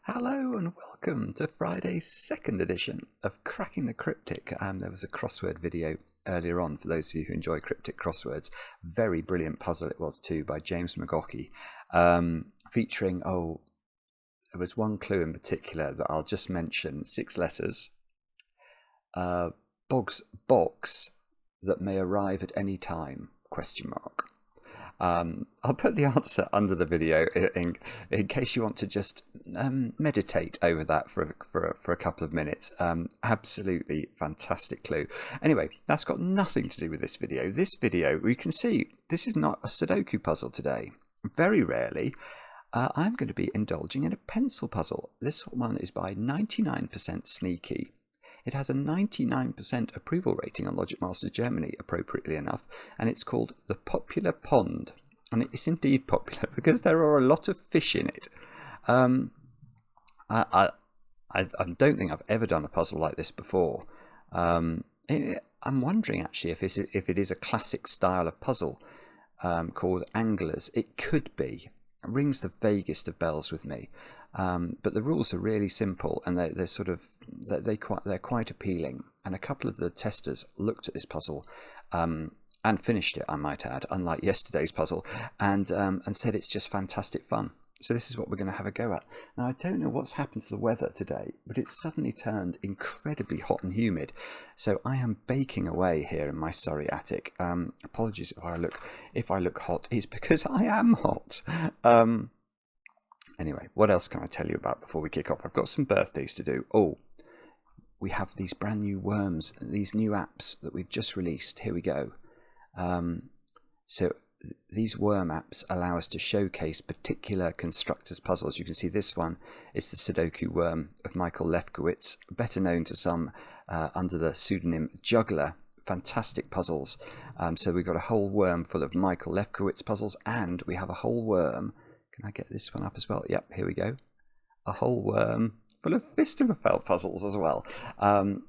Hello and welcome to Friday's second edition of Cracking the Cryptic. There was a crossword video earlier on for those of you who enjoy cryptic crosswords. Very brilliant puzzle it was too, by James McGaughey, featuring, there was one clue in particular that I'll just mention, 6 letters, box that may arrive at any time, question mark. I'll put the answer under the video in case you want to just meditate over that for a couple of minutes. Absolutely fantastic clue. Anyway, that's got nothing to do with this video. This video, we can see this is not a Sudoku puzzle today. Very rarely, I'm going to be indulging in a pencil puzzle. This one is by 99% Sneaky. It has a 99% approval rating on Logic Masters Germany, appropriately enough, and it's called The Popular Pond. And it's indeed popular because there are a lot of fish in it. I don't think I've ever done a puzzle like this before. I'm wondering actually if it is a classic style of puzzle called Anglers. It could be. It rings the vaguest of bells with me. But the rules are really simple, and they're quite appealing. And a couple of the testers looked at this puzzle and finished it, I might add, unlike yesterday's puzzle, and said it's just fantastic fun. So this is what we're going to have a go at. Now, I don't know what's happened to the weather today, but it's suddenly turned incredibly hot and humid. So I am baking away here in my Surrey attic. Apologies if I look hot. It's because I am hot. Anyway, what else can I tell you about before we kick off? I've got some birthdays to do. Oh, we have these brand new worms, these new apps that we've just released. Here we go. So these worm apps allow us to showcase particular constructors' puzzles. You can see this one is the Sudoku worm of Michael Lefkowitz, better known to some under the pseudonym Juggler. Fantastic puzzles. So we've got a whole worm full of Michael Lefkowitz puzzles, and we have a whole worm. Can I get this one up as well? Yep, here we go. A whole worm full of Phistomefel puzzles as well.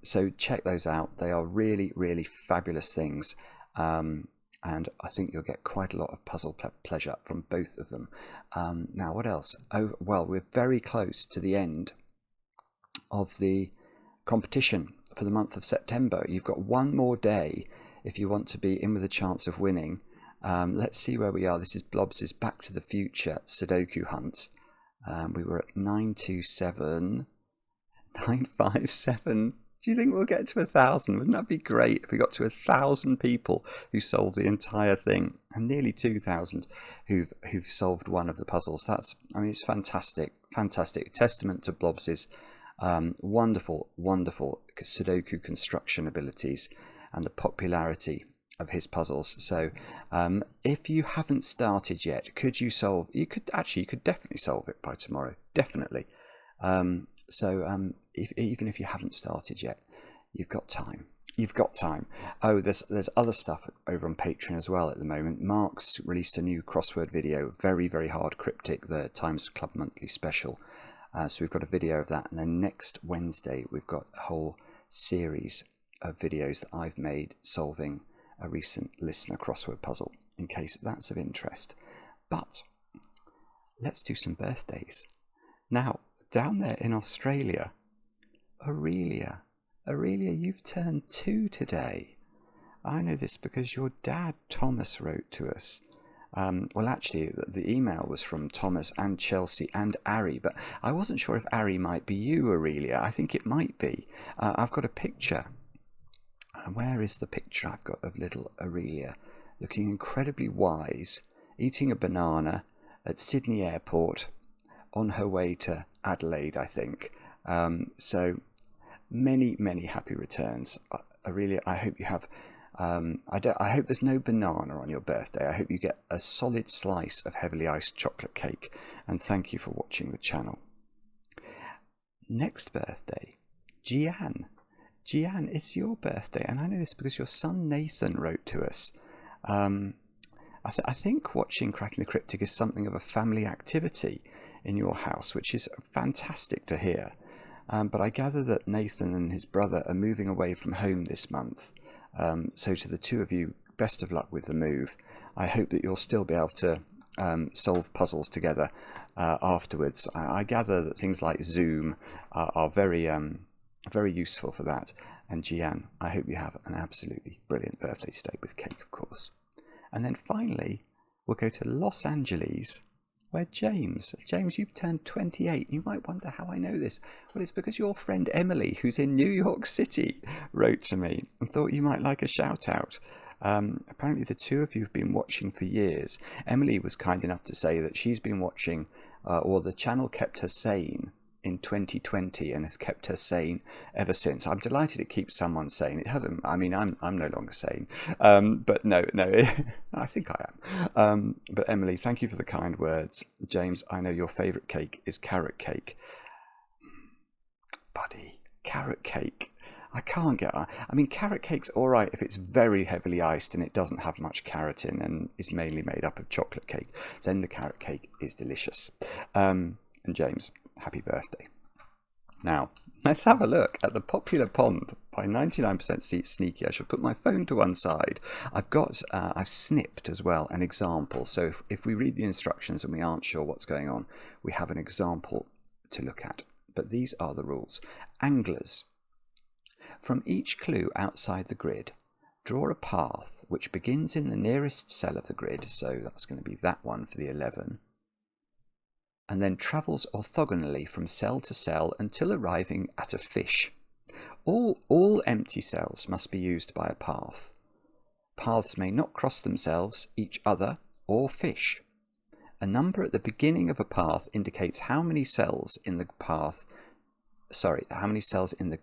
So check those out. They are really, really fabulous things. And I think you'll get quite a lot of puzzle pleasure from both of them. Now, what else? Oh, well, we're very close to the end of the competition for the month of September. You've got one more day if you want to be in with a chance of winning. Let's see where we are. This is Blobs' Back to the Future Sudoku Hunt. We were at 927, 957. Do you think we'll get to 1,000? Wouldn't that be great if we got to 1,000 people who solved the entire thing, and nearly 2,000 who've solved one of the puzzles? It's fantastic, fantastic. Testament to Blobs' wonderful Sudoku construction abilities and the popularity of his puzzles. So if you haven't started yet, you could definitely solve it by tomorrow, definitely. Even if you haven't started yet, you've got time. Oh, there's other stuff over on Patreon as well at the moment. Mark's released a new crossword video, very, very hard cryptic, the Times Club monthly special. So we've got a video of that, and then next Wednesday we've got a whole series of videos that I've made solving a recent listener crossword puzzle, in case that's of interest. But let's do some birthdays. Now, down there in Australia, Aurelia, you've turned 2 today. I know this because your dad, Thomas, wrote to us. Well, actually, the email was from Thomas and Chelsea and Ari, but I wasn't sure if Ari might be you, Aurelia. I think it might be. I've got a picture. Where is the picture I've got of little Aurelia, looking incredibly wise, eating a banana at Sydney Airport on her way to Adelaide, I think. So many happy returns. Aurelia, I hope you have I hope there's no banana on your birthday. I hope you get a solid slice of heavily iced chocolate cake, and thank you for watching the channel. Next birthday, Gian, it's your birthday, and I know this because your son Nathan wrote to us. I think watching Cracking the Cryptic is something of a family activity in your house, which is fantastic to hear. But I gather that Nathan and his brother are moving away from home this month. So to the two of you, best of luck with the move. I hope that you'll still be able to solve puzzles together afterwards. I gather that things like Zoom are very very useful for that. And Jian, I hope you have an absolutely brilliant birthday today, with cake, of course. And then finally, we'll go to Los Angeles, where James, you've turned 28. You might wonder how I know this. Well, it's because your friend Emily, who's in New York City, wrote to me and thought you might like a shout out. Apparently the two of you have been watching for years. Emily was kind enough to say that she's been watching, or the channel kept her sane in 2020 and has kept her sane ever since. I'm delighted it keeps someone sane. It hasn't. I mean, I'm no longer sane, but no, I think I am. But Emily, thank you for the kind words. James, I know your favourite cake is carrot cake. Buddy, carrot cake. I can't get. I mean, carrot cake's all right if it's very heavily iced and it doesn't have much carrot in and is mainly made up of chocolate cake. Then the carrot cake is delicious. And James, happy birthday. Now, let's have a look at the Popular Pond by 99% Sneaky. I shall put my phone to one side. I've snipped as well an example. So if we read the instructions and we aren't sure what's going on, we have an example to look at. But these are the rules. Anglers. From each clue outside the grid, draw a path which begins in the nearest cell of the grid. So that's going to be that one for the 11. And then travels orthogonally from cell to cell until arriving at a fish. All empty cells must be used by a path. Paths may not cross themselves, each other, or fish. A number at the beginning of a path indicates how many cells in the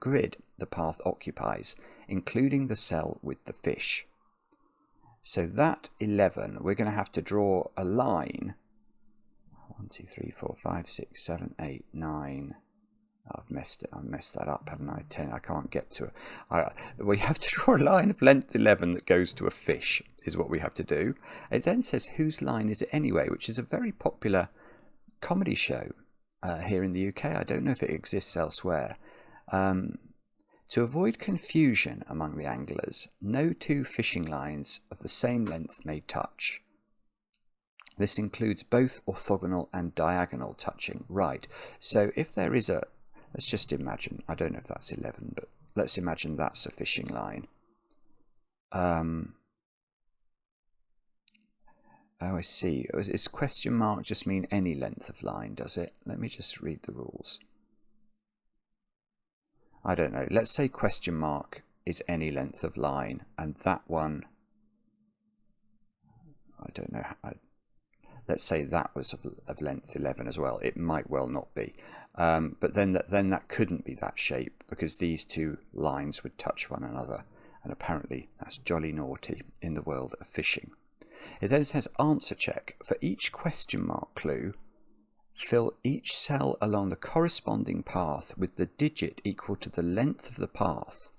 grid the path occupies, including the cell with the fish. So that 11, we're going to have to draw a line. 1, 2, 3, 4, 5, 6, 7, 8, 9. I've messed that up, haven't I? 10. I can't get to it. We have to draw a line of length 11 that goes to a fish, is what we have to do. It then says, whose line is it anyway? Which is a very popular comedy show here in the UK. I don't know if it exists elsewhere. To avoid confusion among the anglers, no two fishing lines of the same length may touch. This includes both orthogonal and diagonal touching. Right, so if there is a, let's just imagine, I don't know if that's 11, but let's imagine that's a fishing line. Oh, I see. Is question mark just mean any length of line, does it? Let me just read the rules. I don't know. Let's say question mark is any length of line, and that one, I don't know. Let's say that was of length 11 as well. It might well not be. But then that couldn't be that shape because these two lines would touch one another. And apparently that's jolly naughty in the world of fishing. It then says answer check. For each question mark clue, fill each cell along the corresponding path with the digit equal to the length of the path.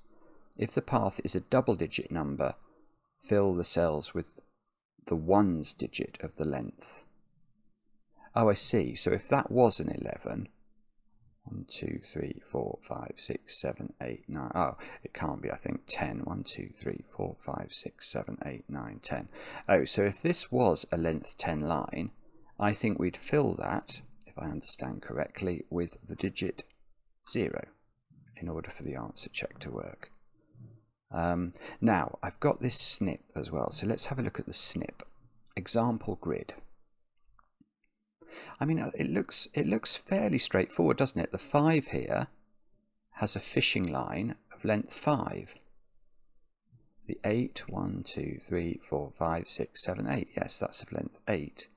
If the path is a double-digit number, fill the cells with the ones digit of the length. Oh, I see. So if that was an 11, 1, 2, 3, 4, 5, 6, 7, 8, 9. Oh, it can't be, I think, 10. 1, 2, 3, 4, 5, 6, 7, 8, 9, 10. Oh, so if this was a length 10 line, I think we'd fill that, if I understand correctly, with the digit 0 in order for the answer check to work. Now, I've got this snip as well, so let's have a look at the snip. Example grid. I mean, it looks fairly straightforward, doesn't it? The 5 here has a fishing line of length 5. The 8, 1, 2, 3, 4, 5, 6, 7, 8. Yes, that's of length 8.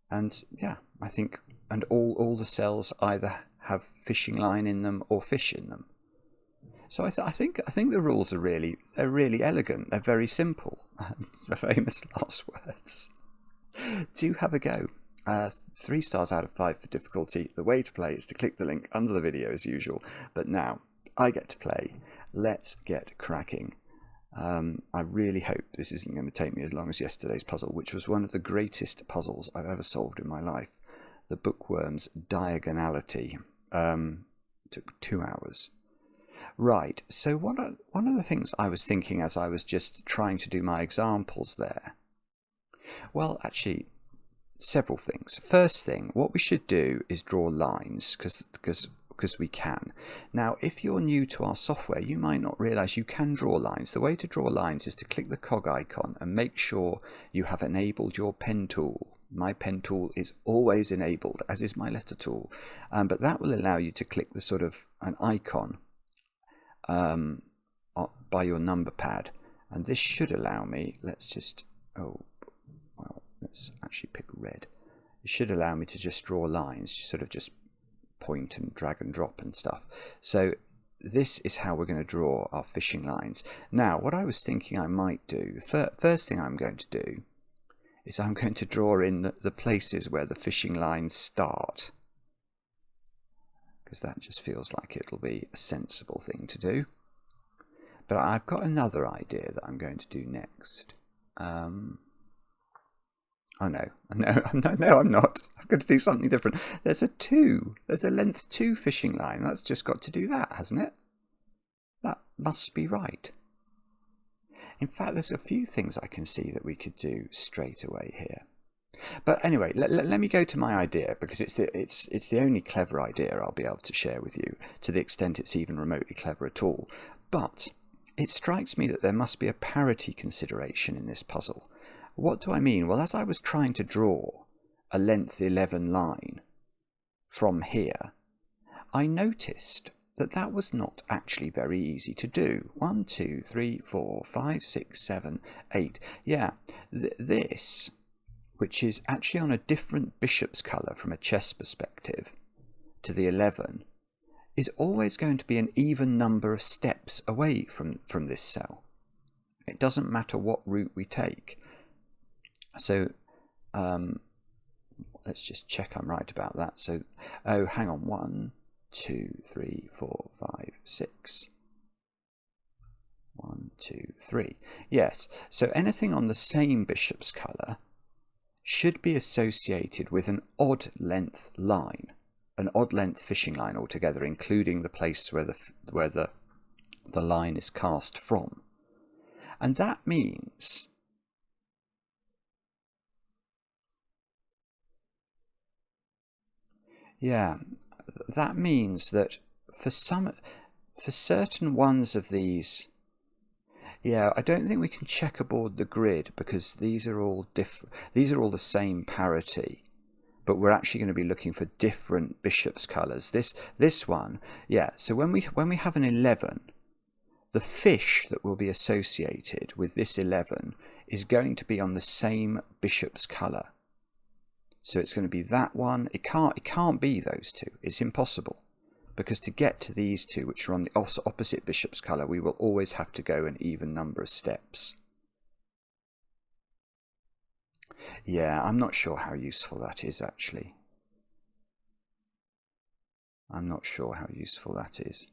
And yeah, I think, and all the cells either have fishing line in them or fish in them. So I think the rules are they're really elegant. They're very simple. The famous last words. Do have a go. 3 stars out of 5 for difficulty. The way to play is to click the link under the video as usual. But now I get to play. Let's get cracking. I really hope this isn't going to take me as long as yesterday's puzzle, which was one of the greatest puzzles I've ever solved in my life. The bookworm's diagonality took 2 hours. Right, so one of the things I was thinking as I was just trying to do my examples there, well, actually, several things. First thing, what we should do is draw lines, because we can. Now, if you're new to our software, you might not realize you can draw lines. The way to draw lines is to click the cog icon and make sure you have enabled your pen tool. My pen tool is always enabled, as is my letter tool, but that will allow you to click the sort of an icon by your number pad, and this should allow me, let's actually pick red. It should allow me to just draw lines, sort of just point and drag and drop and stuff. So this is how we're going to draw our fishing lines. Now, what I was thinking I might do, first thing I'm going to do is I'm going to draw in the places where the fishing lines start, because that just feels like it'll be a sensible thing to do. But I've got another idea that I'm going to do next. Oh no, I'm not. I'm going to do something different. There's a length 2 fishing line. That's just got to do that, hasn't it? That must be right. In fact, there's a few things I can see that we could do straight away here. But anyway, let me go to my idea, because it's the only clever idea I'll be able to share with you, to the extent it's even remotely clever at all. But it strikes me that there must be a parity consideration in this puzzle. What do I mean? Well, as I was trying to draw a length 11 line from here, I noticed that that was not actually very easy to do. 1, 2, 3, 4, 5, 6, 7, 8. Yeah, this, which is actually on a different bishop's colour from a chess perspective to the 11, is always going to be an even number of steps away from this cell. It doesn't matter what route we take. So let's just check I'm right about that. So, oh, hang on, 1, 2, 3, 4, 5, 6. 1, 2, 3. Yes, so anything on the same bishop's colour should be associated with an odd length line, an odd length fishing line altogether, including the place where the line is cast from. And that means that for certain ones of these, I don't think we can checkerboard the grid, because these are all different. These are all the same parity, but we're actually going to be looking for different bishop's colours. This one, so when we have an 11, the fish that will be associated with this 11 is going to be on the same bishop's colour. So it's going to be that one. It can't be those two. It's impossible, because to get to these two, which are on the opposite bishop's colour, we will always have to go an even number of steps. Yeah, I'm not sure how useful that is, actually. I'm not sure how useful that is.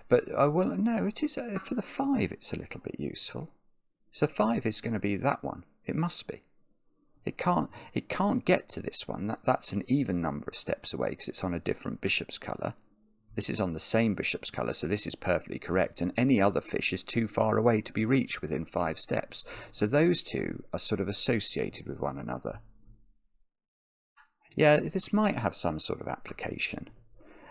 But, well, no, it is, for the 5 it's a little bit useful. So 5 is going to be that one. It must be. It can't get to this one. That's an even number of steps away, because it's on a different bishop's colour. This is on the same bishop's colour, so this is perfectly correct. And any other fish is too far away to be reached within 5 steps. So those two are sort of associated with one another. Yeah, this might have some sort of application.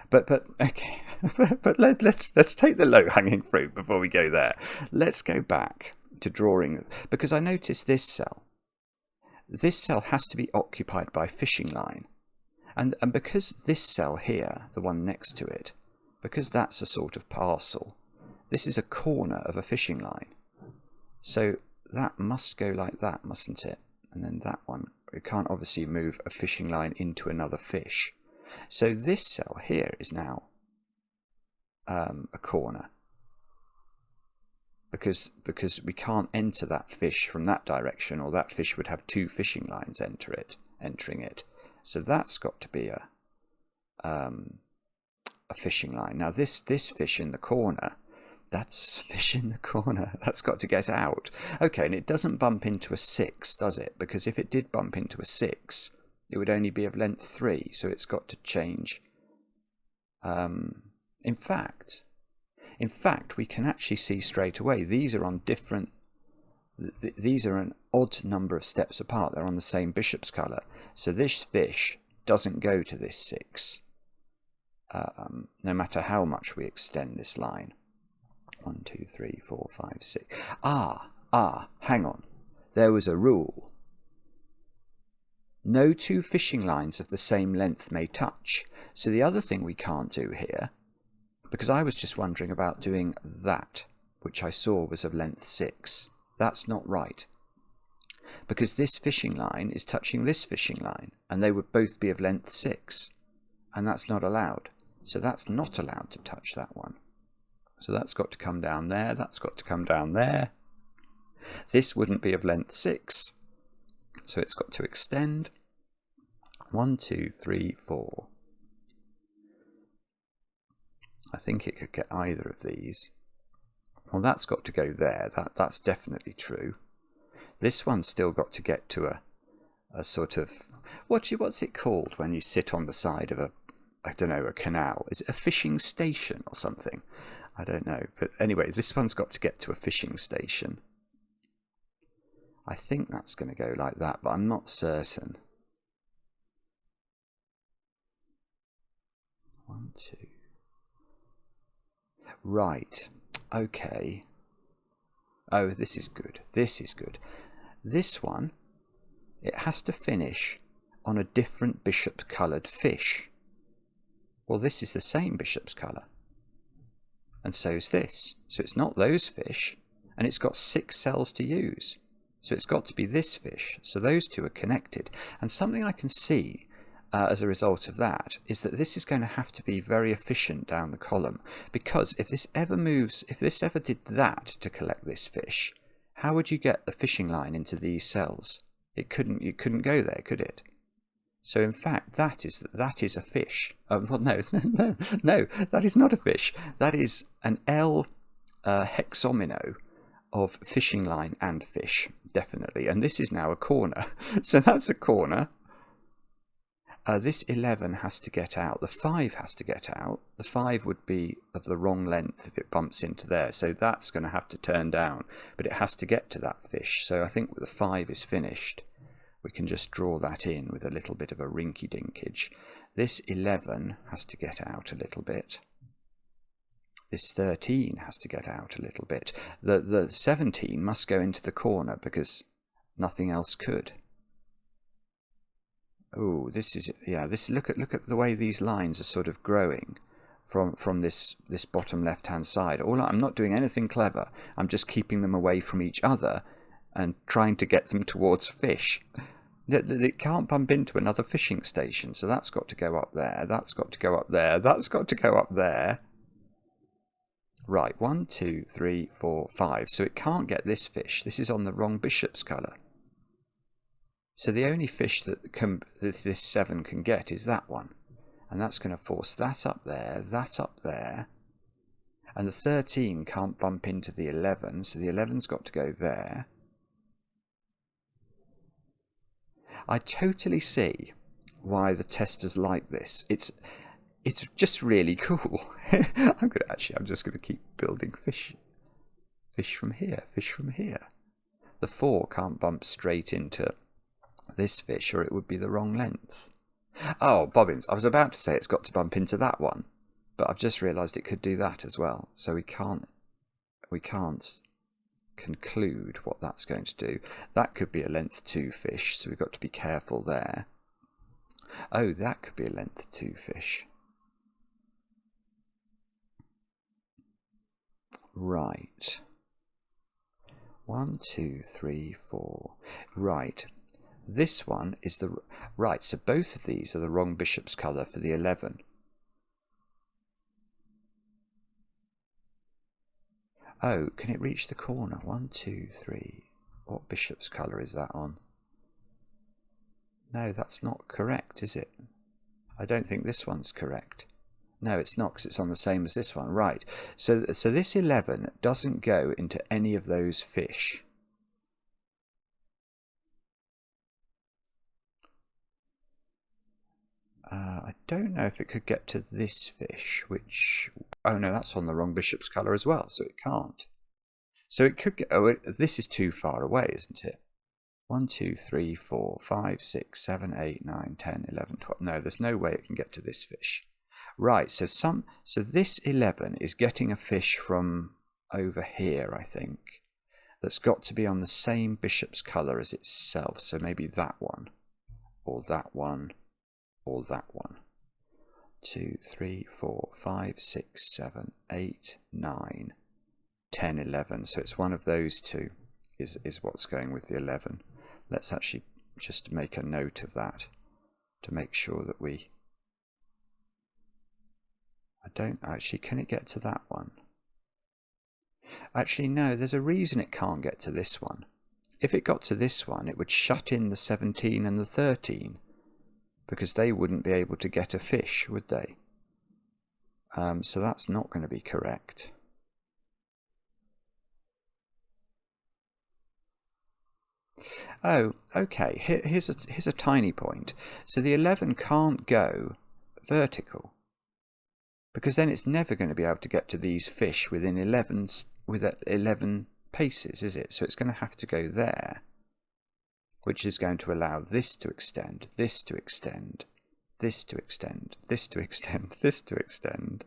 But okay. But let's take the low-hanging fruit before we go there. Let's go back to drawing, because I noticed this cell. This cell has to be occupied by a fishing line, and because this cell here, the one next to it, because that's a sort of parcel, this is a corner of a fishing line. So that must go like that, mustn't it? And then that one, we can't obviously move a fishing line into another fish. So this cell here is now a corner, because we can't enter that fish from that direction, or that fish would have 2 fishing lines entering it. So that's got to be a fishing line. Now this fish in the corner, that's fish in the corner. That's got to get out. Okay, and it doesn't bump into a 6, does it? Because if it did bump into a 6, it would only be of length 3. So it's got to change. In fact, we can actually see straight away these are on different. These are an odd number of steps apart. They're on the same bishop's colour. So this fish doesn't go to this 6, no matter how much we extend this line. 1, 2, 3, 4, 5, 6. Hang on. There was a rule. No two fishing lines of the same length may touch. So the other thing we can't do here, because I was just wondering about doing that, which I saw was of length 6. That's not right. Because this fishing line is touching this fishing line, and they would both be of length 6. And that's not allowed. So that's not allowed to touch that one. So that's got to come down there, that's got to come down there. This wouldn't be of length 6. So it's got to extend. 1, 2, 3, 4. I think it could get either of these. Well, that's got to go there. That's definitely true. This one's still got to get to a sort of... What's it called when you sit on the side of a canal? Is it a fishing station or something? I don't know. But anyway, this one's got to get to a fishing station. I think that's going to go like that, but I'm not certain. 1, 2. Right. Okay. Oh, this is good. This is good. This one, it has to finish on a different bishop coloured fish. Well, this is the same bishop's colour. And so is this. So it's not those fish, and it's got 6 cells to use. So it's got to be this fish. So those two are connected. And something I can see as a result of that is that this is going to have to be very efficient down the column, because if this ever moves, if this ever did that to collect this fish, how would you get the fishing line into these cells? It couldn't go there, could it? So in fact, that is a fish. Well, no, no, that is not a fish. That is an L hexomino of fishing line and fish, definitely. And this is now a corner. So that's a corner. This 11 has to get out. The 5 has to get out. The 5 would be of the wrong length if it bumps into there. So that's going to have to turn down. But it has to get to that fish. So I think the 5 is finished. We can just draw that in with a little bit of a rinky-dinkage. This 11 has to get out a little bit. This 13 has to get out a little bit. The 17 must go into the corner because nothing else could. Oh, this is, yeah, this, look at the way these lines are sort of growing from this bottom left-hand side. I'm not doing anything clever. I'm just keeping them away from each other and trying to get them towards fish. It can't bump into another fishing station, so that's got to go up there, that's got to go up there, that's got to go up there. Right, 1, 2, 3, 4, 5. So it can't get this fish. This is on the wrong bishop's colour. So the only fish that this 7 can get is that one. And that's going to force that up there, and the 13 can't bump into the 11, so the 11's got to go there. I totally see why the testers like this. It's just really cool. I'm just going to keep building fish. Fish from here, fish from here. The 4 can't bump straight into this fish, or it would be the wrong length. Oh, bobbins, I was about to say it's got to bump into that one, but I've just realised it could do that as well. So we can't conclude what that's going to do. That could be a length 2 fish, so we've got to be careful there. Oh, that could be a length 2 fish. Right. 1, 2, 3, 4. Right. This one is the... Right, so both of these are the wrong bishop's colour for the 11. Oh, can it reach the corner? 1, 2, 3. What bishop's colour is that on? No, that's not correct, is it? I don't think this one's correct. No, it's not, because it's on the same as this one. Right, so this 11 doesn't go into any of those fish. I don't know if it could get to this fish, which... Oh no, that's on the wrong bishop's colour as well, so it can't. So it could get... Oh, this is too far away, isn't it? 1, 2, 3, 4, 5, 6, 7, 8, 9, 10, 11, 12. No, there's no way it can get to this fish. Right, so this 11 is getting a fish from over here, I think, that's got to be on the same bishop's colour as itself. So maybe that one, or that one, or that one. 2, 3, 4, 5, 6, 7, 8, 9, 10, 11. So it's one of those two is what's going with the 11. Let's actually just make a note of that to make sure that we... I don't actually... Can it get to that one? Actually, no, there's a reason it can't get to this one. If it got to this one, it would shut in the 17 and the 13, because they wouldn't be able to get a fish, would they? So that's not going to be correct. Oh, okay, here's a tiny point. So the 11 can't go vertical, because then it's never going to be able to get to these fish within 11 paces, is it? So it's going to have to go there, which is going to allow this to extend, this to extend, this to extend, this to extend, this to extend.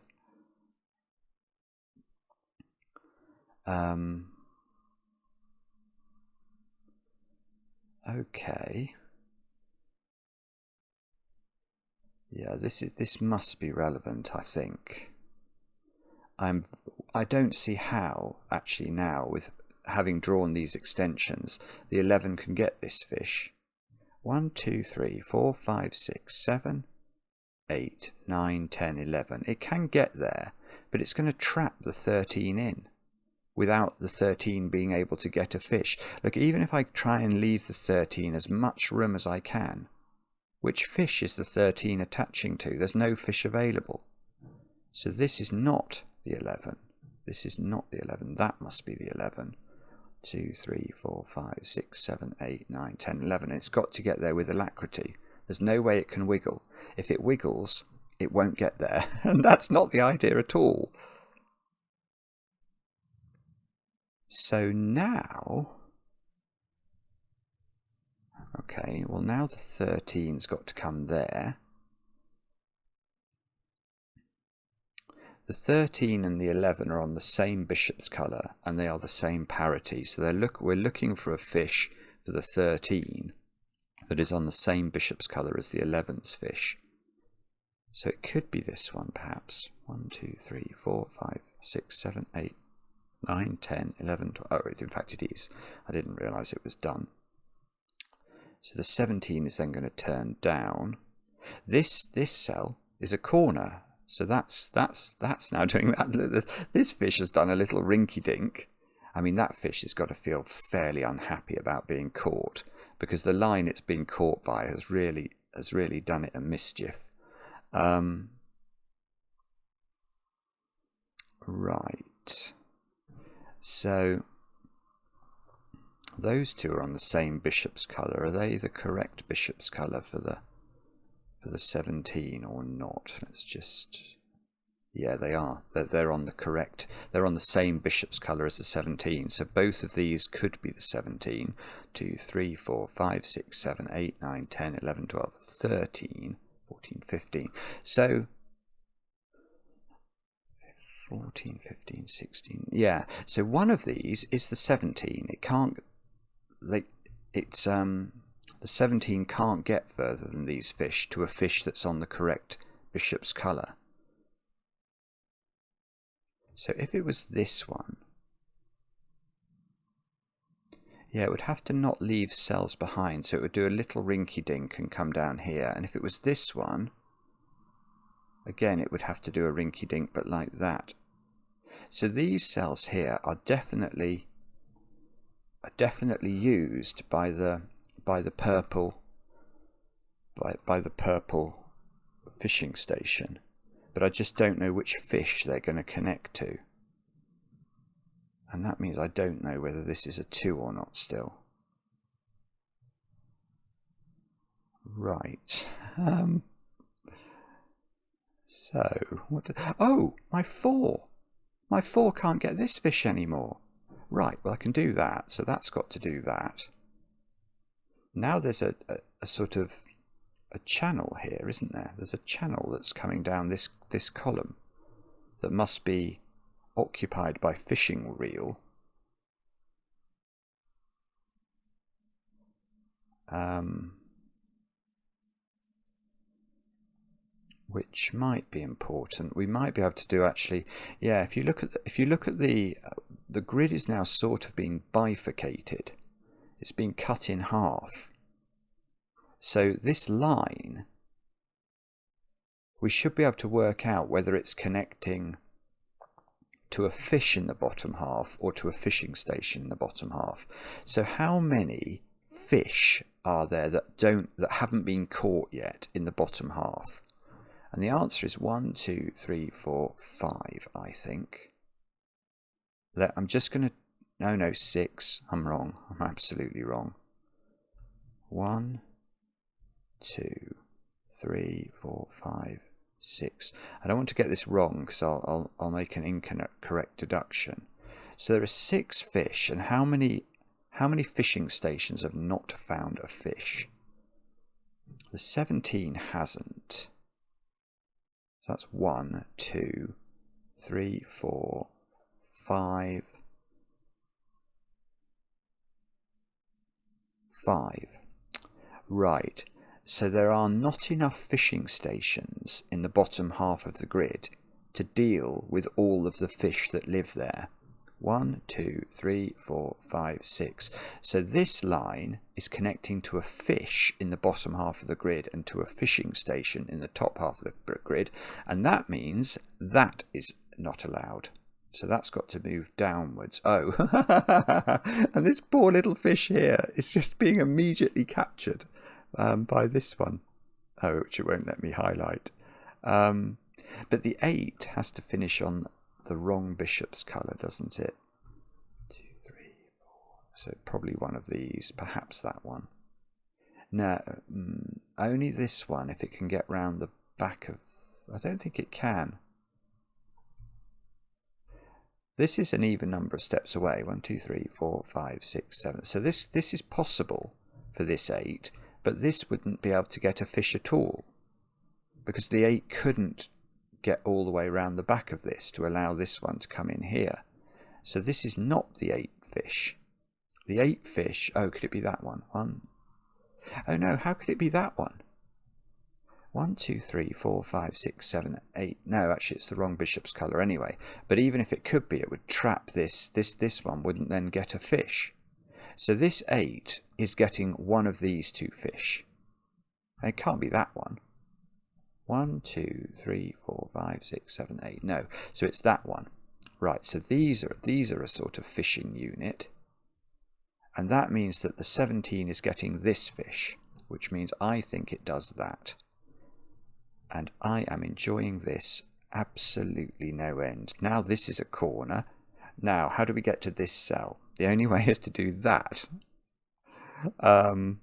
Okay. Yeah, this must be relevant, I think. I don't see how, actually, now, with having drawn these extensions, the 11 can get this fish. 1, 2, 3, 4, 5, 6, 7, 8, 9, 10, 11. It can get there, but it's going to trap the 13 in without the 13 being able to get a fish. Look, even if I try and leave the 13 as much room as I can, which fish is the 13 attaching to? There's no fish available. So this is not the 11. This is not the 11. That must be the 11. 2, 3, 4, 5, 6, 7, 8, 9, 10, 11. It's got to get there with alacrity. There's no way it can wiggle. If it wiggles, it won't get there. And that's not the idea at all. So now... Okay, well now the 13's got to come there. The 13 and the 11 are on the same bishop's colour, and they are the same parity. So we're looking for a fish for the 13 that is on the same bishop's colour as the 11's fish. So it could be this one, perhaps. 1, 2, 3, 4, 5, 6, 7, 8, 9, 10, 11, 12. Oh, in fact it is. I didn't realise it was done. So the 17 is then going to turn down. This cell is a corner. So that's now doing that. This fish has done a little rinky-dink. I mean, that fish has got to feel fairly unhappy about being caught, because the line it's been caught by has really done it a mischief. Right. So those two are on the same bishop's colour. Are they the correct bishop's colour for the 17 or not? Let's just... Yeah, they are. They're on the correct... They're on the same bishop's colour as the 17. So both of these could be the 17. 2, 3, 4, 5, 6, 7, 8, 9, 10, 11, 12, 13, 14, 15. So... 14, 15, 16... Yeah, so one of these is the 17. It can't... The 17 can't get further than these fish to a fish that's on the correct bishop's colour. So if it was this one, yeah, it would have to not leave cells behind, so it would do a little rinky-dink and come down here. And if it was this one, again, it would have to do a rinky-dink, but like that. So these cells here are definitely used by the purple fishing station, but I just don't know which fish they're going to connect to, and that means I don't know whether this is a 2 or not still. Right. So, oh, my 4. My 4 can't get this fish anymore. Right, well I can do that, so that's got to do that. Now there's a sort of a channel here, isn't there? There's a channel that's coming down this column that must be occupied by fishing reel. Which might be important. We might be able to do actually. Yeah, if you look at the grid is now sort of being bifurcated. It's been cut in half. So this line, we should be able to work out whether it's connecting to a fish in the bottom half or to a fishing station in the bottom half. So how many fish are there that haven't been caught yet in the bottom half? And the answer is 1, 2, 3, 4, 5, I think. I'm just going to... No, 6. I'm wrong. I'm absolutely wrong. 1, 2, 3, 4, 5, 6. I don't want to get this wrong because I'll make an incorrect deduction. So there are 6 fish, and how many fishing stations have not found a fish? The 17 hasn't. So that's 1, 2, 3, 4, 5. 5. Right, so there are not enough fishing stations in the bottom half of the grid to deal with all of the fish that live there. 1, 2, 3, 4, 5, 6. So this line is connecting to a fish in the bottom half of the grid and to a fishing station in the top half of the grid, and that means that is not allowed. So that's got to move downwards. Oh, and this poor little fish here is just being immediately captured by this one. Oh, which it won't let me highlight. But the 8 has to finish on the wrong bishop's colour, doesn't it? 2, 3, 4. So probably one of these, perhaps that one. No, only this one if it can get round the back of... I don't think it can. This is an even number of steps away. 1, 2, 3, 4, 5, 6, 7. So this is possible for this 8, but this wouldn't be able to get a fish at all because the 8 couldn't get all the way around the back of this to allow this one to come in here. So this is not the 8 fish. The 8 fish, oh, could it be that one? Oh no, how could it be that one? 1, 2, 3, 4, 5, 6, 7, 8. No, actually it's the wrong bishop's colour anyway. But even if it could be, it would trap this one wouldn't then get a fish. So this 8 is getting one of these 2 fish. And it can't be that one. 1, 2, 3, 4, 5, 6, 7, 8. No, so it's that one. Right, so these are a sort of fishing unit. And that means that the 17 is getting this fish, which means I think it does that. And I am enjoying this absolutely no end. Now this is a corner. Now, how do we get to this cell? The only way is to do that. And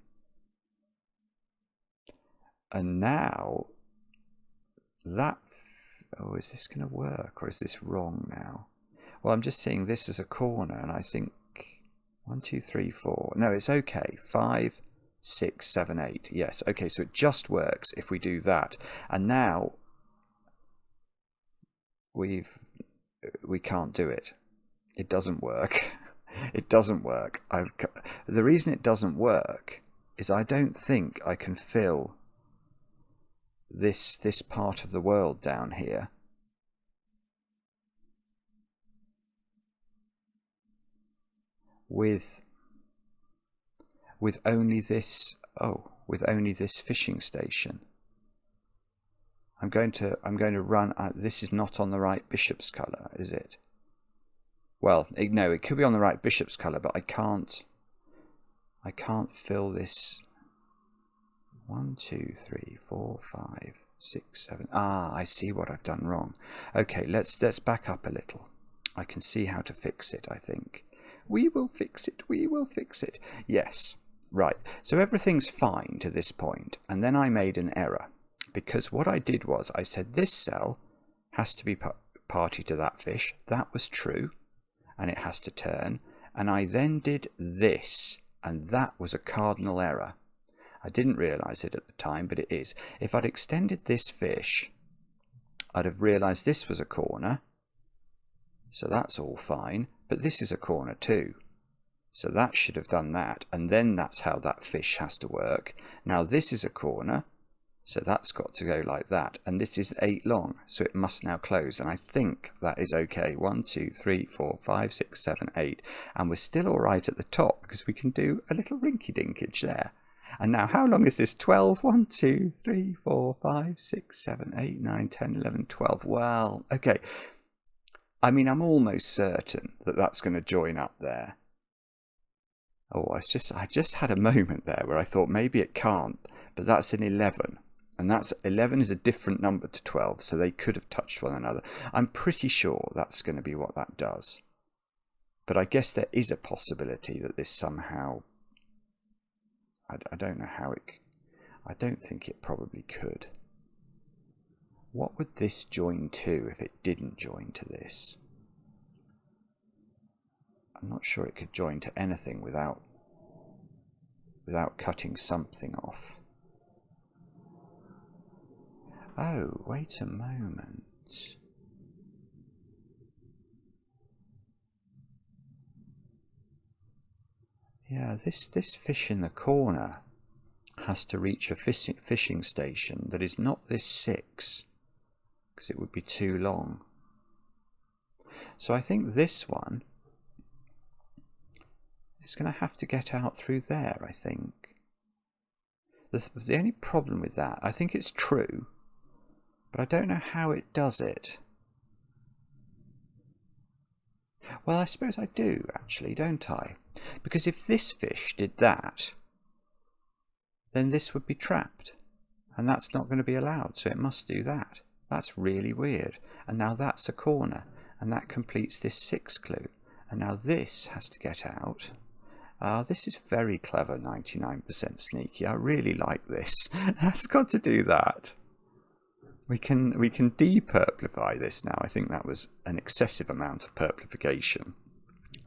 now that... Oh, is this going to work or is this wrong now? Well, I'm just seeing this as a corner and I think 1, 2, 3, 4. No, it's okay. 5, 6, 7, 8. Yes, okay, so it just works if we do that. And now we can't do it. It doesn't work. It doesn't work. The reason it doesn't work is I don't think I can fill this part of the world down here with only this fishing station. I'm going to run this is not on the right bishop's colour, is it? Well, no, it could be on the right bishop's colour, but I can't fill this. 1, 2, 3, 4, 5, 6, 7. Ah, I see what I've done wrong. Okay, let's back up a little. I can see how to fix it, I think. We will fix it. We will fix it. Yes. Right. So everything's fine to this point, and then I made an error. because what I did was I said this cell has to be party to that fish. That was true, and it has to turn. And I then did this, and that was a cardinal error. I didn't realise it at the time, but it is. If I'd extended this fish, I'd have realised this was a corner, so that's all fine, but this is a corner too. So that should have done that, and then that's how that fish has to work. Now this is a corner, so that's got to go like that, and this is 8 long, so it must now close, and I think that is okay. 1, 2, 3, 4, 5, 6, 7, 8, and we're still all right at the top because we can do a little rinky-dinkage there. And now how long is this? 12? 1, 2, 3, 4, 5, 6, 7, 8, 9, 10, 11, 12. Well, okay. I mean, I'm almost certain that that's going to join up there. Oh, I just had a moment there where I thought maybe it can't, but that's an 11. And that's 11 is a different number to 12, so they could have touched one another. I'm pretty sure that's going to be what that does. But I guess there is a possibility that this somehow... I don't know how it... I don't think it probably could. What would this join to if it didn't join to this? I'm not sure it could join to anything without cutting something off. Oh, wait a moment. Yeah, this fish in the corner has to reach a fishing station that is not this 6, because it would be too long. So I think this one is going to have to get out through there, I think. The only problem with that, I think it's true, but I don't know how it does it. Well, I suppose I do, actually, don't I? Because if this fish did that, then this would be trapped, and that's not going to be allowed, so it must do that. That's really weird. And now that's a corner, and that completes this 6 clue. And now this has to get out. This is very clever, 99% sneaky. I really like this. That's got to do that. We can de-purplify this now. I think that was an excessive amount of purplification.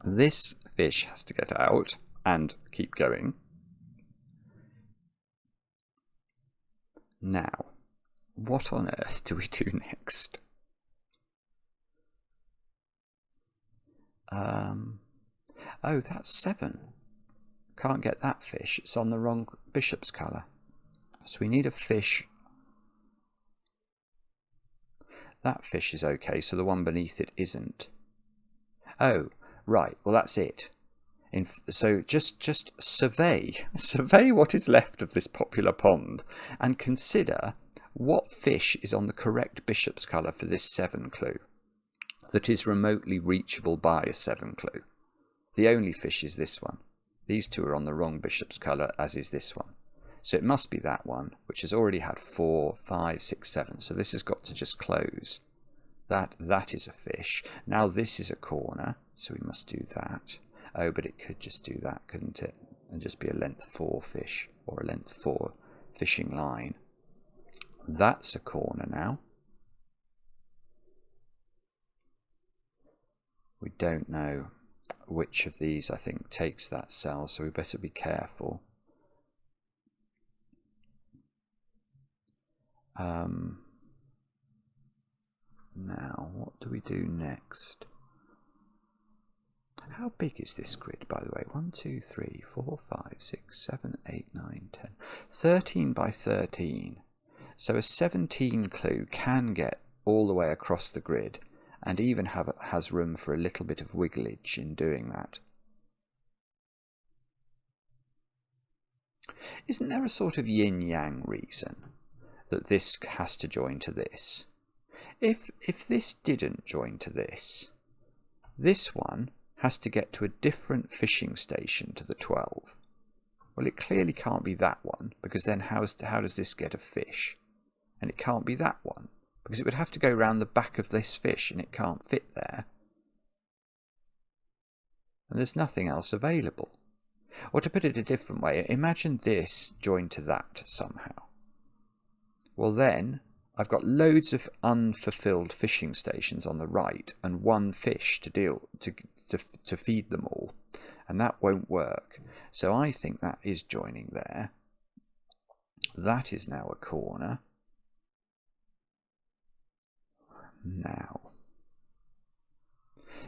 This fish has to get out and keep going. Now, what on earth do we do next? Oh, that's 7. Can't get that fish. It's on the wrong bishop's colour. So we need a fish. That fish is okay, so the one beneath it isn't. Oh, right. Well, that's it. So just survey what is left of this popular pond and consider what fish is on the correct bishop's colour for this 7 clue that is remotely reachable by a 7 clue. The only fish is this one. These two are on the wrong bishop's colour, as is this one. So it must be that one, which has already had 4, 5, 6, 7. So this has got to just close. That is a fish. Now this is a corner, so we must do that. Oh, but it could just do that, couldn't it? And just be a length 4 fish, or a length 4 fishing line. That's a corner now. We don't know which of these, I think, takes that cell, so we better be careful. Now, what do we do next? How big is this grid, by the way? 1, 2, 3, 4, 5, 6, 7, 8, 9, 10. 13 by 13. So a 17 clue can get all the way across the grid and even has room for a little bit of wigglage in doing that. Isn't there a sort of yin-yang reason that this has to join to this? If this didn't join to this one has to get to a different fishing station to the 12. Well, it clearly can't be that one, because then how does this get a fish? And it can't be that one, because it would have to go round the back of this fish, and it can't fit there. And there's nothing else available. Or to put it a different way, imagine this joined to that somehow. well then I've got loads of unfulfilled fishing stations on the right and one fish to feed them all, and that won't work. So I think that is joining there. That is now a corner. Now,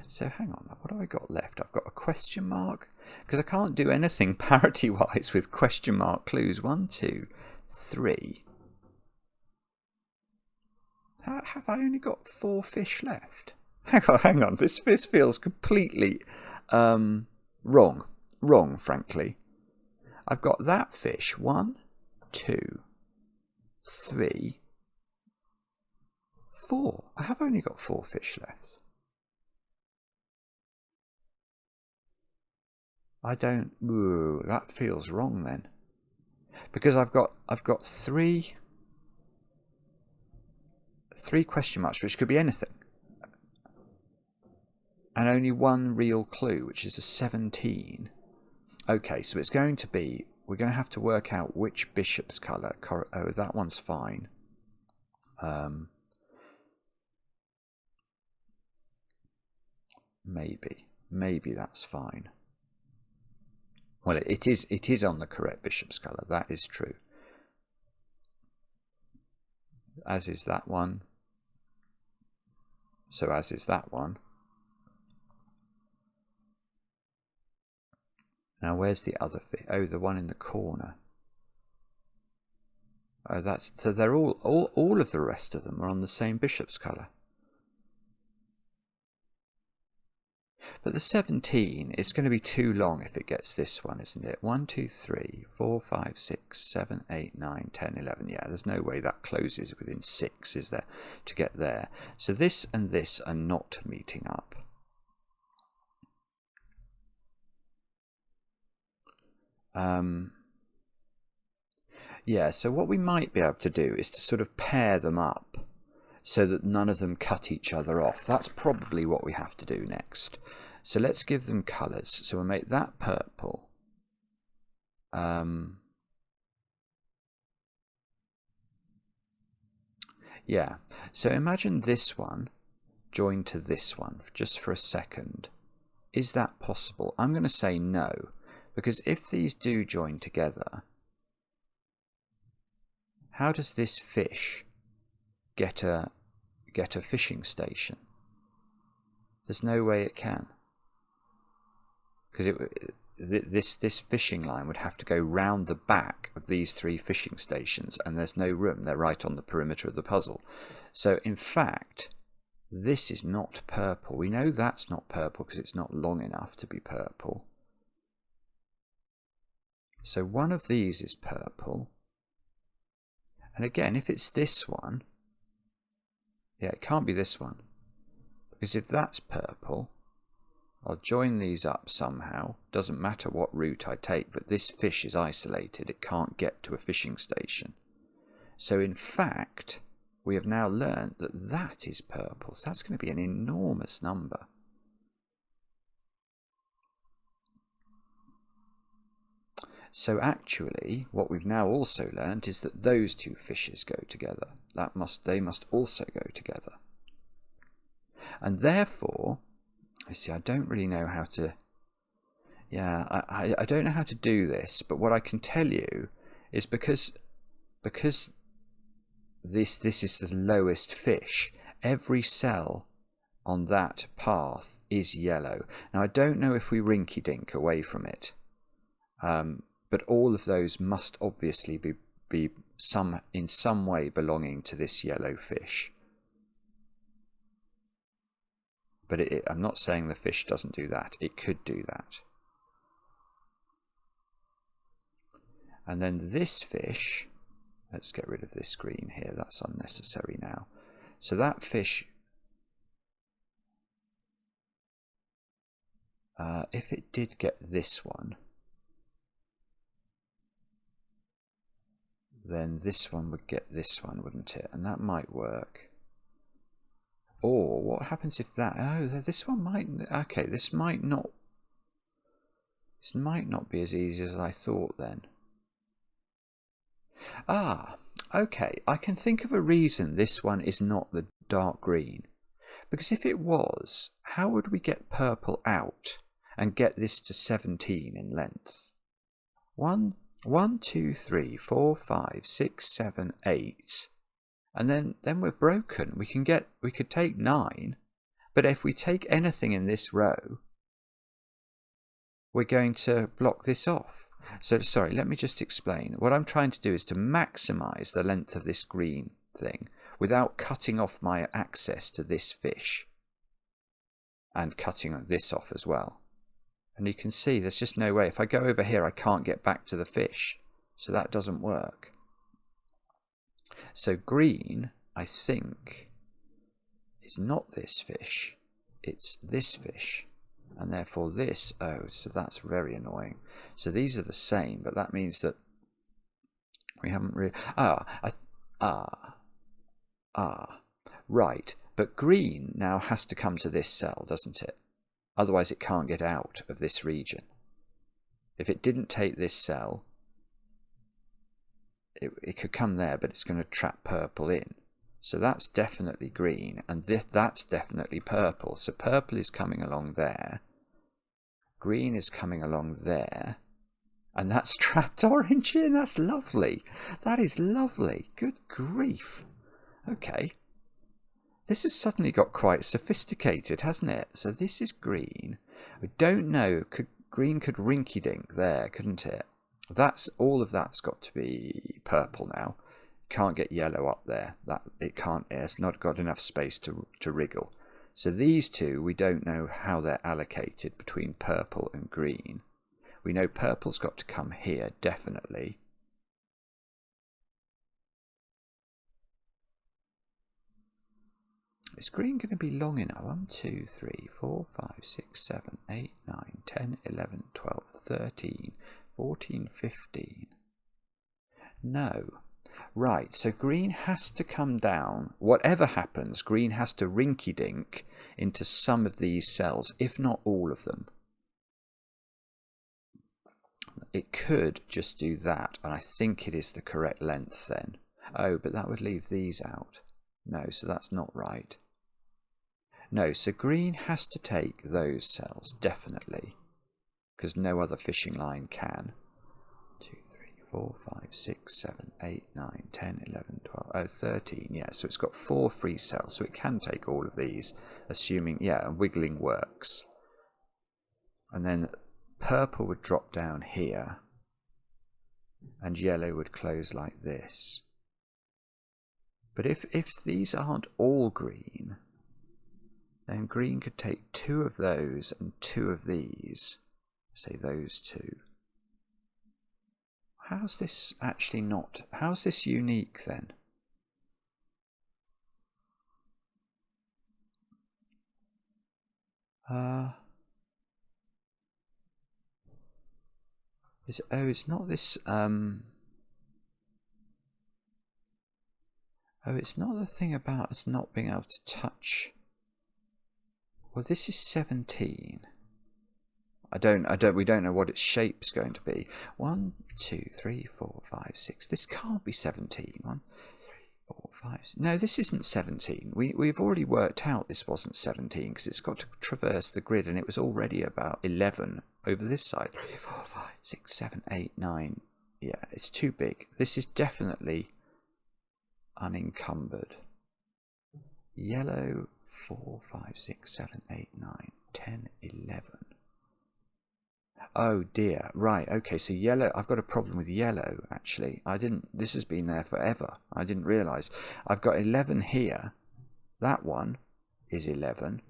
so hang on, what have I got left? I've got a question mark, because I can't do anything parity wise with question mark clues. 1, 2, 3. Have I only got 4 fish left? Hang on. This feels completely wrong, frankly. I've got that fish. 1, 2, 3, 4. I have only got 4 fish left. I don't. Ooh, that feels wrong then, because I've got 3 question marks, which could be anything, and only 1 real clue, which is a 17. Okay, so it's going to be, we're going to have to work out which bishop's colour. Oh, that one's fine. Maybe that's fine. Well, it is on the correct bishop's colour, that is true. As is that one. So as is that one. Now where's the other fish? Oh, the one in the corner. Oh, that's, so they're all of the rest of them are on the same bishop's colour. But the 17 is going to be too long if it gets this one, isn't it? 1, 2, 3, 4, 5, 6, 7, 8, 9, 10, 11. Yeah, there's no way that closes within 6, is there, to get there? So this and this are not meeting up. Yeah, so what we might be able to do is to sort of pair them up so that none of them cut each other off. That's probably what we have to do next. So let's give them colours. So we'll make that purple. Yeah, so imagine this one joined to this one just for a second. Is that possible? I'm going to say no, because if these do join together, how does this fish get a fishing station? There's no way it can, because this fishing line would have to go round the back of these 3 fishing stations, and there's no room. They're right on the perimeter of the puzzle. So in fact, this is not purple. We know that's not purple because it's not long enough to be purple. So one of these is purple. And again, if it's this one, yeah, it can't be this one, because if that's purple, I'll join these up somehow. Doesn't matter what route I take, but this fish is isolated. It can't get to a fishing station. So in fact, we have now learned that that is purple. So that's going to be an enormous number. So actually, what we've now also learned is that those 2 fishes go together. They must also go together. And therefore, I see, I don't really know how to... Yeah, I don't know how to do this, but what I can tell you is because this is the lowest fish, every cell on that path is yellow. Now, I don't know if we rinky-dink away from it, but all of those must obviously be in some way belonging to this yellow fish. But I'm not saying the fish doesn't do that. It could do that. And then this fish, let's get rid of this green here. That's unnecessary now. So that fish, if it did get this one, then this one would get this one, wouldn't it? And that might work. Or what happens if that... Oh, this one might... Okay, this might not be as easy as I thought then. Ah, Okay, I can think of a reason this one is not the dark green. Because if it was, how would we get purple out and get this to 17 in length? 1, 2, 3, 4, 5, 6, 7, 8. And then we're broken. We could take 9, but if we take anything in this row, we're going to block this off. So sorry, let me just explain. What I'm trying to do is to maximize the length of this green thing without cutting off my access to this fish and cutting this off as well. And you can see there's just no way. If I go over here, I can't get back to the fish. So that doesn't work. So green, I think, is not this fish. It's this fish. And therefore this, oh, so that's very annoying. So these are the same, but that means that we haven't really... Right. But green now has to come to this cell, doesn't it? Otherwise it can't get out of this region. If it didn't take this cell, it could come there, but it's going to trap purple in. So that's definitely green, and that's definitely purple. So purple is coming along there. Green is coming along there. And that's trapped orange in. That's lovely. That is lovely. Good grief. Okay. This has suddenly got quite sophisticated, hasn't it? So this is green. I don't know. Green could rinky-dink there, couldn't it? All of that's got to be purple now. Can't get yellow up there. It's not got enough space to wriggle. So these two, we don't know how they're allocated between purple and green. We know purple's got to come here, definitely. Is green going to be long enough? 1, 2, 3, 4, 5, 6, 7, 8, 9, 10, 11, 12, 13, 14, 15. No. Right, so green has to come down. Whatever happens, green has to rinky-dink into some of these cells, if not all of them. It could just do that, and I think it is the correct length then. Oh, but that would leave these out. No, so that's not right. No, so green has to take those cells, definitely, because no other fishing line can. 2, 3, 4, 5, 6, 7, 8, 9, 10, 11, 12, oh, 13, yeah, so it's got 4 free cells, so it can take all of these, assuming, yeah, wiggling works. And then purple would drop down here, and yellow would close like this. But if these aren't all green, then green could take 2 of those and 2 of these, say those 2. How's this actually not? How's this unique then? It's not this. Oh, it's not the thing about us not being able to touch. Well, this is 17. We don't know what its shape's going to be. 1, 2, 3, 4, 5, 6. This can't be 17. 1, 3, 4, 5. No, this isn't 17. We've already worked out this wasn't 17 because it's got to traverse the grid, and it was already about 11 over this side. 3, 4, 5, 6, 7, 8, 9. Yeah, it's too big. This is definitely unencumbered. Yellow, 4, 5, 6, 7, 8, 9, 10, 11. Oh dear, right, okay, so yellow, I've got a problem with yellow, actually. This has been there forever. I didn't realise. I've got 11 here. That one is 11,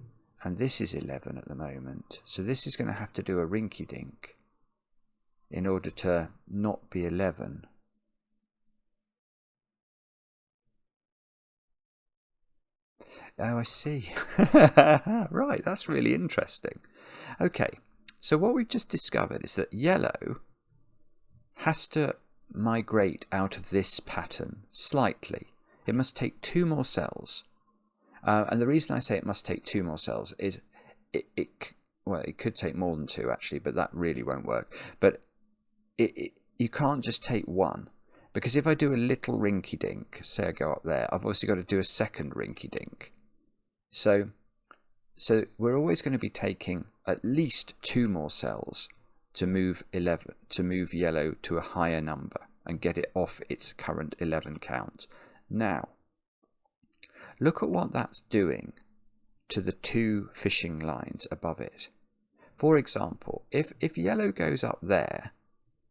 and this is 11 at the moment. So this is going to have to do a rinky-dink in order to not be 11. Oh, I see. Right, that's really interesting. Okay, so what we've just discovered is that yellow has to migrate out of this pattern slightly. It must take 2 more cells. And the reason I say it must take 2 more cells is it could take more than 2 actually, but that really won't work. But you can't just take 1. Because if I do a little rinky-dink, say I go up there, I've obviously got to do a second rinky-dink. So we're always going to be taking at least 2 more cells to move yellow to a higher number and get it off its current 11 count. Now, look at what that's doing to the 2 fishing lines above it. For example, if yellow goes up there,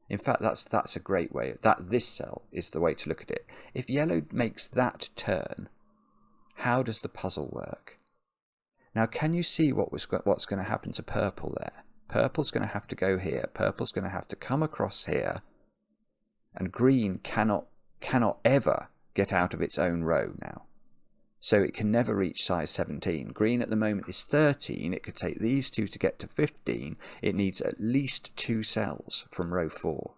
in fact that's a great way, this cell is the way to look at it. If yellow makes that turn, how does the puzzle work? Now, can you see what's going to happen to purple there? Purple's going to have to go here, purple's going to have to come across here, and green cannot ever get out of its own row now. So it can never reach size 17. Green at the moment is 13. It could take these 2 to get to 15. It needs at least 2 cells from row 4.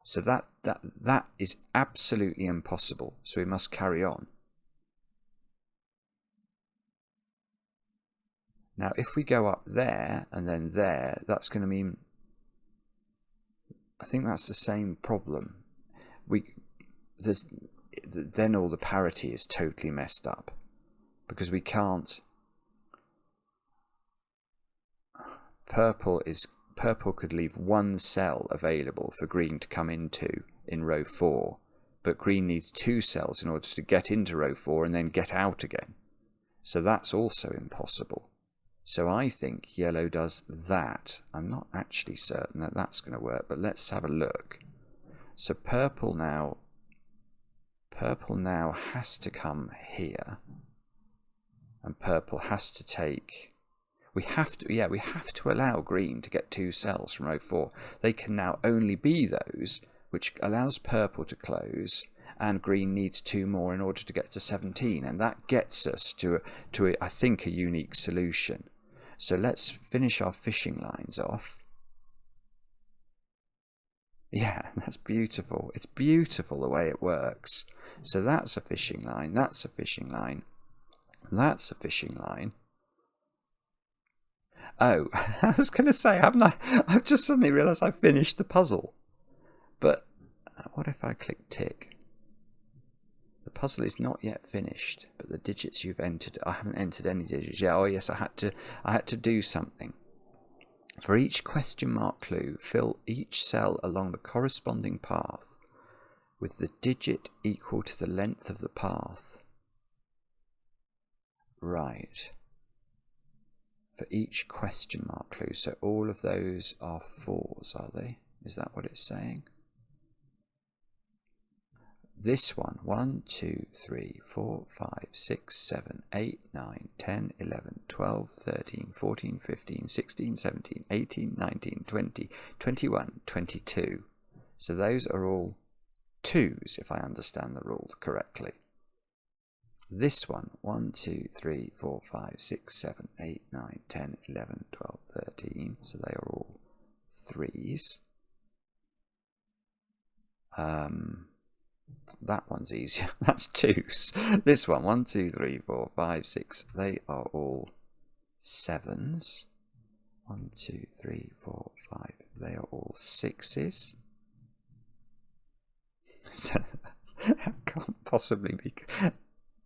So that is absolutely impossible. So we must carry on. Now, if we go up there and then there, that's going to mean, I think that's the same problem. Then all the parity is totally messed up, because we can't. Purple could leave 1 cell available for green to come into in row 4, but green needs 2 cells in order to get into row 4 and then get out again. So that's also impossible. So I think yellow does that. I'm not actually certain that that's going to work, but let's have a look. So purple now has to come here, and purple has to take, we have to allow green to get 2 cells from row 4. They can now only be those, which allows purple to close, and green needs 2 more in order to get to 17, and that gets us to I think a unique solution. So let's finish our fishing lines off. Yeah, that's beautiful. It's beautiful the way it works. So that's a fishing line, that's a fishing line, that's a fishing line. Oh, I was going to say, I've just suddenly realised I finished the puzzle. But what if I click tick? The puzzle is not yet finished, but the digits you've entered, I haven't entered any digits yet. Oh yes, I had to do something. For each question mark clue, fill each cell along the corresponding path with the digit equal to the length of the path. Right. For each question mark clue. So all of those are 4s, are they? Is that what it's saying? This one, 1, 2, 3, 4, 5, 6, 7, 8, 9, 10, 11, 12, 13, 14, 15, 16, 17, 18, 19, 20, 21, 22. So those are all 2s, if I understand the rules correctly. This one, 1, 2, 3, 4, 5, 6, 7, 8, 9, 10, 11, 12, 13. So they are all 3s. That one's easier. That's 2s. This one, 1, 2, 3, 4, 5, 6. They are all 7s. 1, 2, 3, 4, 5. They are all 6s. So that can't possibly be.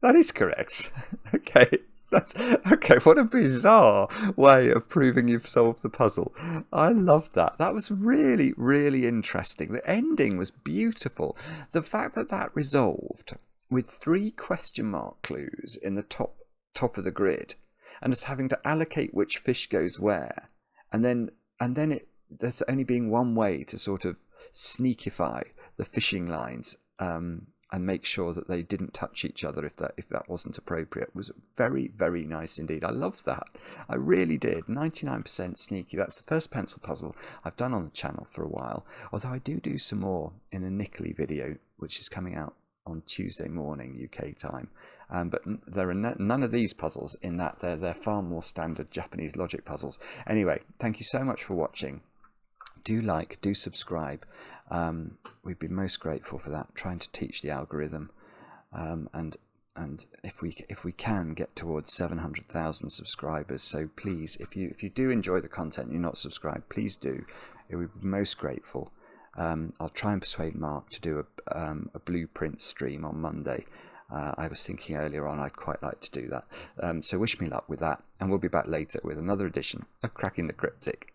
That is correct. Okay. That's okay. What a bizarre way of proving you've solved the puzzle. I loved that. That was really, really interesting. The ending was beautiful. The fact that that resolved with 3 question mark clues in the top of the grid, and us having to allocate which fish goes where, and then there's only being one way to sort of sneakify the fishing lines. And make sure that they didn't touch each other if that wasn't appropriate. It was very, very nice indeed. I loved that. I really did. 99% sneaky. That's the first pencil puzzle I've done on the channel for a while. Although I do some more in a Nickley video, which is coming out on Tuesday morning UK time. But there are none of these puzzles in that. They're far more standard Japanese logic puzzles. Anyway, thank you so much for watching. Do like, do subscribe. We'd be most grateful for that. Trying to teach the algorithm, and if we can get towards 700,000 subscribers. So please, if you do enjoy the content, and you're not subscribed, please do. It would be most grateful. I'll try and persuade Mark to do a blueprint stream on Monday. I was thinking earlier on I'd quite like to do that. So wish me luck with that, and we'll be back later with another edition of Cracking the Cryptic.